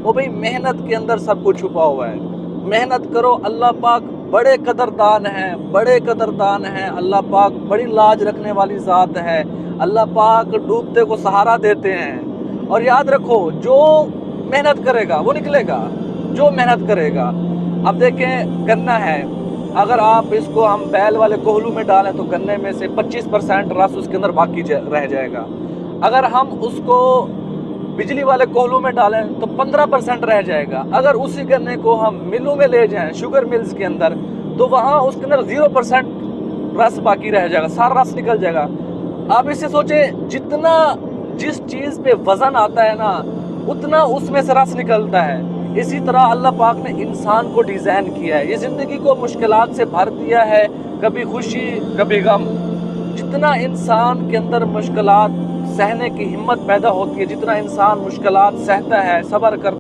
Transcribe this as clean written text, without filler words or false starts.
وہ بھئی محنت کے اندر سب کچھ چھپا ہوا ہے. محنت کرو. اللہ پاک بڑے قدردان ہیں، بڑے قدردان ہیں. اللہ پاک بڑی لاج رکھنے والی ذات ہے. اللہ پاک ڈوبتے کو سہارا دیتے ہیں. اور یاد رکھو، جو محنت کرے گا وہ نکلے گا، جو محنت کرے گا. اب دیکھیں گنا ہے، اگر آپ اس کو ہم بیل والے کوہلو میں ڈالیں تو گنے میں سے 25% رس اس کے اندر باقی رہ جائے گا. اگر ہم اس کو بجلی والے کوہلو میں ڈالیں تو 15% رہ جائے گا. اگر اسی گنے کو ہم ملوں میں لے جائیں، شوگر ملز کے اندر، تو وہاں اس کے اندر 0% رس باقی رہ جائے گا، سارا رس نکل جائے گا. آپ اس سے سوچیں، جتنا جس چیز پہ وزن آتا ہے نا، اتنا اس میں سے رس نکلتا ہے. اسی طرح اللہ پاک نے انسان کو ڈیزائن کیا ہے، یہ زندگی کو مشکلات سے بھر دیا ہے، کبھی خوشی کبھی غم. جتنا انسان کے اندر مشکلات سہنے کی ہمت پیدا ہوتی ہے، جتنا انسان مشکلات سہتا ہے، صبر کرتا ہے،